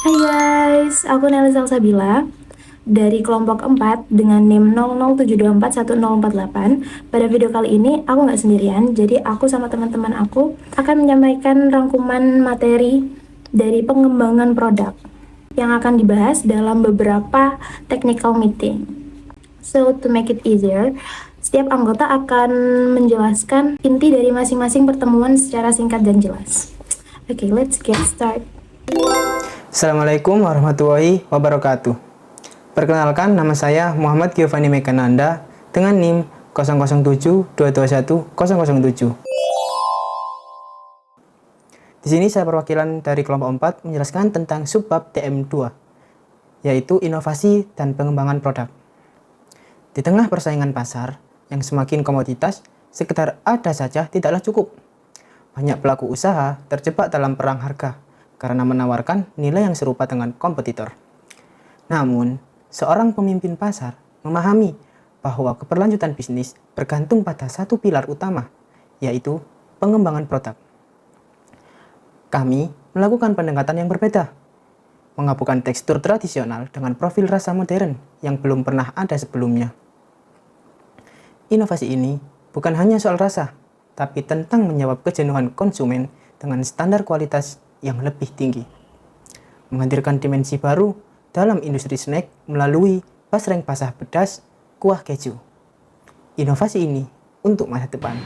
Hai guys, aku Nelly Salsabila dari kelompok 4 dengan NIM 0072411048. Pada video kali ini aku nggak sendirian, jadi aku sama teman-teman aku akan menyampaikan rangkuman materi dari pengembangan produk yang akan dibahas dalam beberapa technical meeting. So, to make it easier, setiap anggota akan menjelaskan inti dari masing-masing pertemuan secara singkat dan jelas. Okay, let's get started. Assalamualaikum warahmatullahi wabarakatuh. Perkenalkan, nama saya Muhammad Giovanni Mekananda dengan NIM 0072210007. Di sini saya perwakilan dari kelompok 4 menjelaskan tentang subbab TM2, yaitu inovasi dan pengembangan produk. Di tengah persaingan pasar yang semakin komoditas, sekedar ada saja tidaklah cukup. Banyak pelaku usaha terjebak dalam perang harga karena menawarkan nilai yang serupa dengan kompetitor. Namun, seorang pemimpin pasar memahami bahwa keberlanjutan bisnis bergantung pada satu pilar utama, yaitu pengembangan produk. Kami melakukan pendekatan yang berbeda, menggabungkan tekstur tradisional dengan profil rasa modern yang belum pernah ada sebelumnya. Inovasi ini bukan hanya soal rasa, tapi tentang menjawab kejenuhan konsumen dengan standar kualitas yang lebih tinggi. Menghadirkan dimensi baru dalam industri snack melalui basreng basah pedas kuah keju. Inovasi ini untuk masa depan.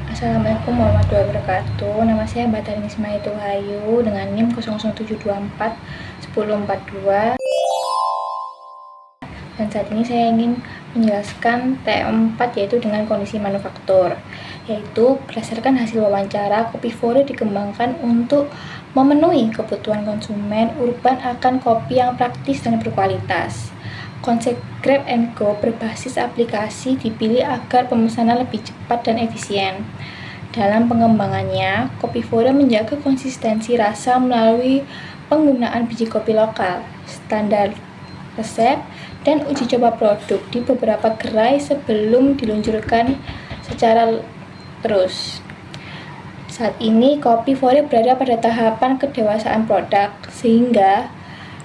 Assalamualaikum warahmatullahi wabarakatuh. Nama saya Batarin Ismail Hayu dengan NIM 0072411042. Dan saat ini saya ingin menjelaskan TM4 yaitu dengan kondisi manufaktur. Yaitu berdasarkan hasil wawancara, kopi Fore dikembangkan untuk memenuhi kebutuhan konsumen urban akan kopi yang praktis dan berkualitas. Konsep Grab and Go berbasis aplikasi dipilih agar pemesanan lebih cepat dan efisien. Dalam pengembangannya, kopi Fore menjaga konsistensi rasa melalui penggunaan biji kopi lokal, standar resep, dan uji coba produk di beberapa gerai sebelum diluncurkan secara terus. Saat ini, kopi Fore berada pada tahapan kedewasaan produk, sehingga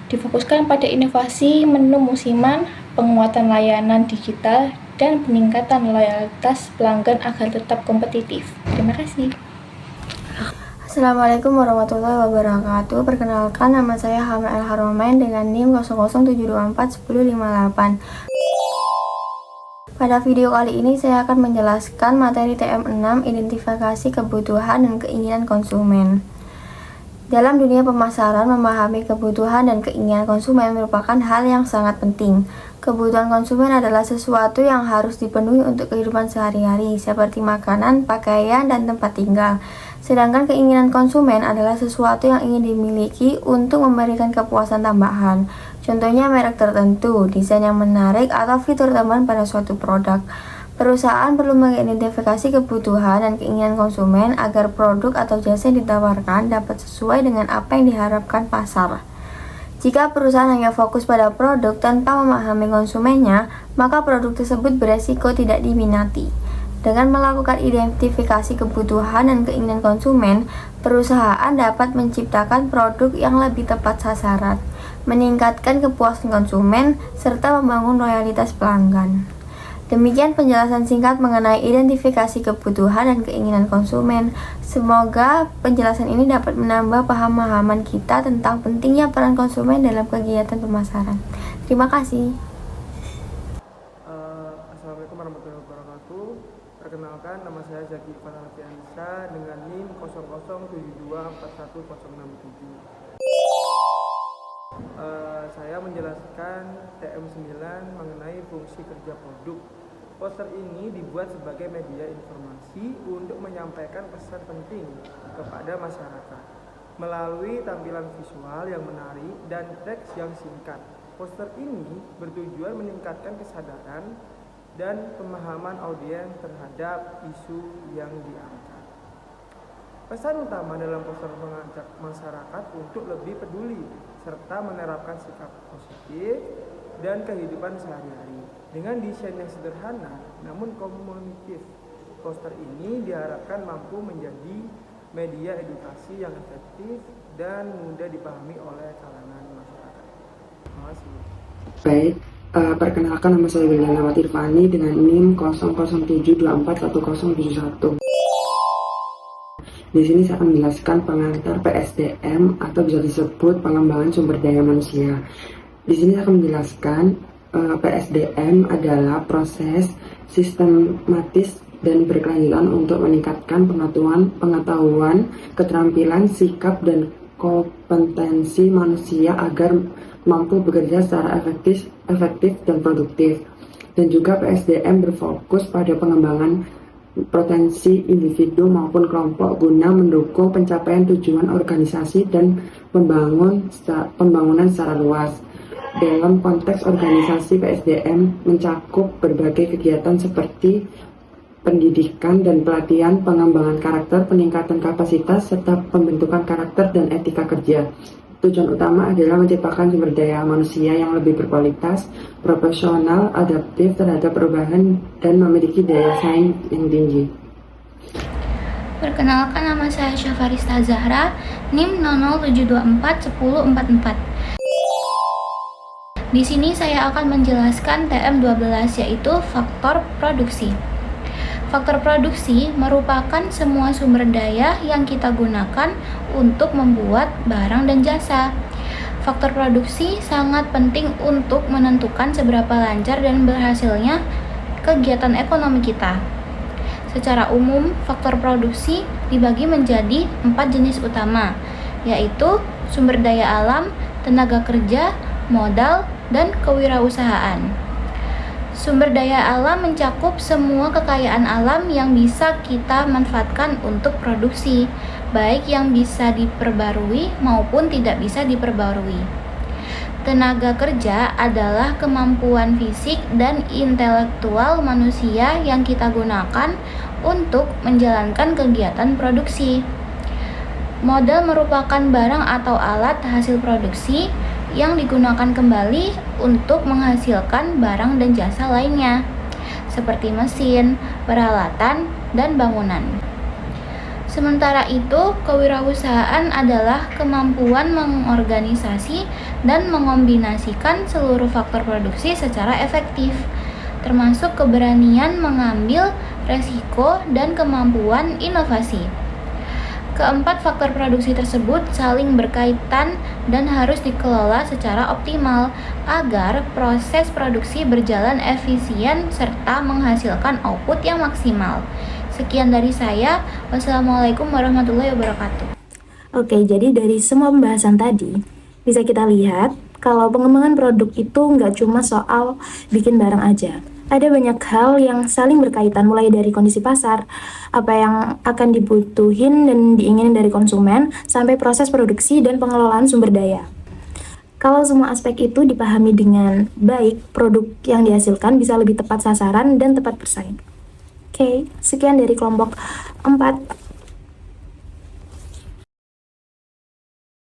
difokuskan pada inovasi menu musiman, penguatan layanan digital, dan peningkatan loyalitas pelanggan agar tetap kompetitif. Terima kasih. Assalamualaikum warahmatullahi wabarakatuh. Perkenalkan, nama saya Hamil El Haromain dengan NIM 0072411058. Pada video kali ini saya akan menjelaskan materi TM6, identifikasi kebutuhan dan keinginan konsumen. Dalam dunia pemasaran, memahami kebutuhan dan keinginan konsumen merupakan hal yang sangat penting. Kebutuhan konsumen adalah sesuatu yang harus dipenuhi untuk kehidupan sehari-hari, seperti makanan, pakaian, dan tempat tinggal. Sedangkan keinginan konsumen adalah sesuatu yang ingin dimiliki untuk memberikan kepuasan tambahan. Contohnya merek tertentu, desain yang menarik, atau fitur tambahan pada suatu produk. Perusahaan perlu mengidentifikasi kebutuhan dan keinginan konsumen agar produk atau jasa yang ditawarkan dapat sesuai dengan apa yang diharapkan pasar. Jika perusahaan hanya fokus pada produk tanpa memahami konsumennya, maka produk tersebut beresiko tidak diminati. Dengan melakukan identifikasi kebutuhan dan keinginan konsumen, perusahaan dapat menciptakan produk yang lebih tepat sasaran, meningkatkan kepuasan konsumen, serta membangun loyalitas pelanggan. Demikian penjelasan singkat mengenai identifikasi kebutuhan dan keinginan konsumen. Semoga penjelasan ini dapat menambah pemahaman kita tentang pentingnya peran konsumen dalam kegiatan pemasaran. Terima kasih. Assalamualaikum warahmatullahi wabarakatuh. Perkenalkan, nama saya Zaki Irfan Alfiansa dengan NIM 0072411067. Saya menjelaskan TM9 mengenai fungsi kerja produk. Poster ini dibuat sebagai media informasi untuk menyampaikan pesan penting kepada masyarakat melalui tampilan visual yang menarik dan teks yang singkat. Poster ini bertujuan meningkatkan kesadaran dan pemahaman audiens terhadap isu yang diangkat. Pesan utama dalam poster mengajak masyarakat untuk lebih peduli serta menerapkan sikap positif dan kehidupan sehari-hari. Dengan desain yang sederhana namun komunikatif, poster ini diharapkan mampu menjadi media edukasi yang efektif dan mudah dipahami oleh kalangan masyarakat. Terima kasih. Baik, perkenalkan nama saya Wiliana Watirfani dengan NIM 0072411071. Di sini saya akan menjelaskan pengantar PSDM atau bisa disebut pengembangan sumber daya manusia. Di sini saya akan menjelaskan PSDM adalah proses sistematis dan berkelanjutan untuk meningkatkan pengetahuan, keterampilan, sikap, dan kompetensi manusia agar mampu bekerja secara efektif dan produktif. Dan juga PSDM berfokus pada pengembangan potensi individu maupun kelompok guna mendukung pencapaian tujuan organisasi dan pembangunan secara luas. Dalam konteks organisasi, PSDM mencakup berbagai kegiatan seperti pendidikan dan pelatihan, pengembangan karakter, peningkatan kapasitas, serta pembentukan karakter dan etika kerja. Tujuan utama adalah menciptakan sumber daya manusia yang lebih berkualitas, profesional, adaptif terhadap perubahan, dan memiliki daya saing yang tinggi. Perkenalkan, nama saya Syafarista Zahra, NIM 0072410044. Di sini saya akan menjelaskan TM12, yaitu faktor produksi. Faktor produksi merupakan semua sumber daya yang kita gunakan untuk membuat barang dan jasa. Faktor produksi sangat penting untuk menentukan seberapa lancar dan berhasilnya kegiatan ekonomi kita. Secara umum, faktor produksi dibagi menjadi 4 jenis utama, yaitu sumber daya alam, tenaga kerja, modal, dan kewirausahaan. Sumber daya alam mencakup semua kekayaan alam yang bisa kita manfaatkan untuk produksi, baik yang bisa diperbarui maupun tidak bisa diperbarui. Tenaga kerja adalah kemampuan fisik dan intelektual manusia yang kita gunakan untuk menjalankan kegiatan produksi. Modal merupakan barang atau alat hasil produksi yang digunakan kembali untuk menghasilkan barang dan jasa lainnya, seperti mesin, peralatan, dan bangunan. Sementara itu, kewirausahaan adalah kemampuan mengorganisasi dan mengombinasikan seluruh faktor produksi secara efektif, termasuk keberanian mengambil resiko dan kemampuan inovasi. Keempat faktor produksi tersebut saling berkaitan dan harus dikelola secara optimal agar proses produksi berjalan efisien serta menghasilkan output yang maksimal. Sekian dari saya. Wassalamualaikum warahmatullahi wabarakatuh. Oke, jadi dari semua pembahasan tadi, bisa kita lihat kalau pengembangan produk itu nggak cuma soal bikin barang aja. Ada banyak hal yang saling berkaitan, mulai dari kondisi pasar, apa yang akan dibutuhin dan diinginin dari konsumen, sampai proses produksi dan pengelolaan sumber daya. Kalau semua aspek itu dipahami dengan baik, produk yang dihasilkan bisa lebih tepat sasaran dan tepat bersaing. Oke, sekian dari kelompok 4.